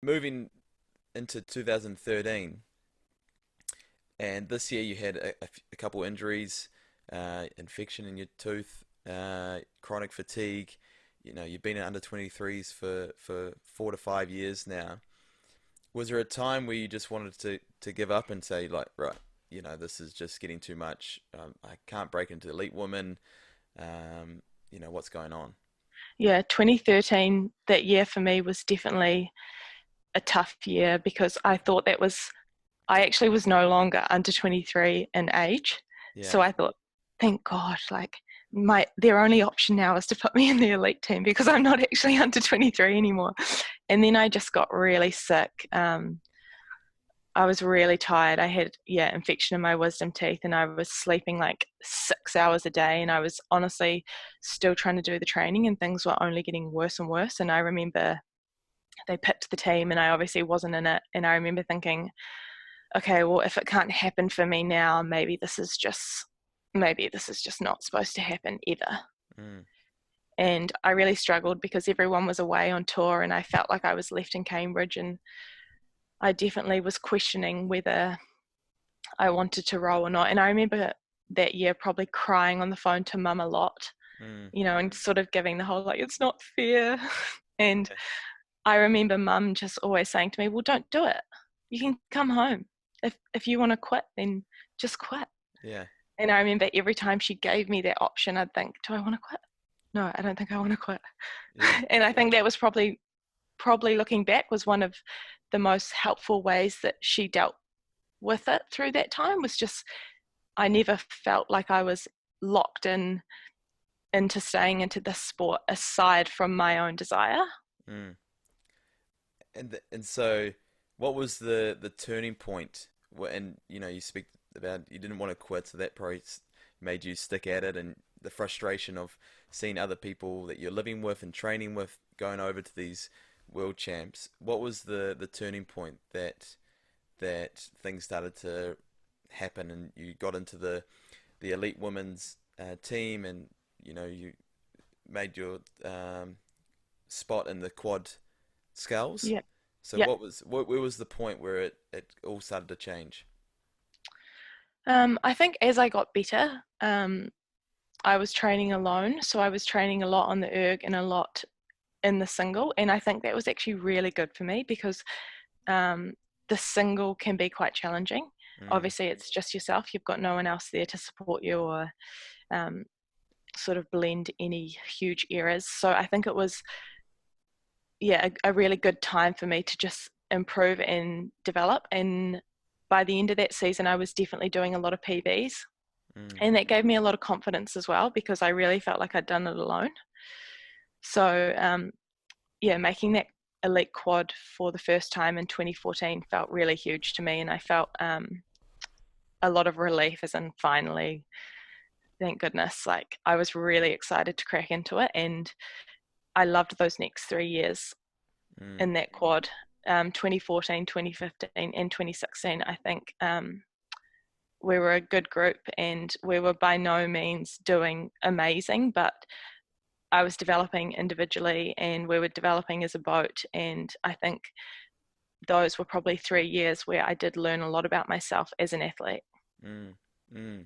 moving into 2013, and this year you had a couple injuries, infection in your tooth, chronic fatigue. You know, you've been in under 23s for 4 to 5 years now. Was there a time where you just wanted to give up and say like, right, you know, this is just getting too much. I can't break into elite women. You know, what's going on? Yeah, 2013, that year for me was definitely a tough year because I actually was no longer under 23 in age. So Yeah. I thought, thank God, like their only option now is to put me in the elite team because I'm not actually under 23 anymore. And then I just got really sick. I was really tired. I had, yeah, infection in my wisdom teeth and I was sleeping like 6 hours a day. And I was honestly still trying to do the training and things were only getting worse and worse. And I remember they picked the team and I obviously wasn't in it. And I remember thinking, okay, well, if it can't happen for me now, maybe this is just not supposed to happen ever. Mm. And I really struggled because everyone was away on tour and I felt like I was left in Cambridge and I definitely was questioning whether I wanted to roll or not. And I remember that year probably crying on the phone to mum a lot, Mm. and sort of giving the whole like, it's not fair. And Yeah. I remember mum just always saying to me, well, don't do it. You can come home. If you want to quit, then just quit. Yeah. And I remember every time she gave me that option, I'd think, do I want to quit? No, I don't think I want to quit. Yeah. And I think that was probably looking back was one of the most helpful ways that she dealt with it through that time was just I never felt like I was locked in into staying into this sport aside from my own desire. Mm. And so, what was the turning point? And you know, you speak about you didn't want to quit, so that probably made you stick at it, and the frustration of seeing other people that you're living with and training with going over to these world champs. What was the turning point that things started to happen, and you got into the elite women's team, and you know you made your spot in the quad scales. Yeah. So Yeah. where was the point where it all started to change? I think as I got better, I was training alone. So I was training a lot on the erg and a lot in the single. And I think that was actually really good for me because um, the single can be quite challenging. Mm, Obviously, it's just yourself. You've got no one else there to support you or um, sort of blend any huge errors. So I think it was, yeah, a really good time for me to just improve and develop. And by the end of that season, I was definitely doing a lot of PBs. mm, And that gave me a lot of confidence as well because I really felt like I'd done it alone. So, yeah, making that elite quad for the first time in 2014 felt really huge to me. And I felt a lot of relief, as in finally, thank goodness, like I was really excited to crack into it. And I loved those next 3 years mm, in that quad. 2014, 2015, and 2016, I think we were a good group and we were by no means doing amazing, but I was developing individually and we were developing as a boat. And I think those were probably 3 years where I did learn a lot about myself as an athlete. mm, mm.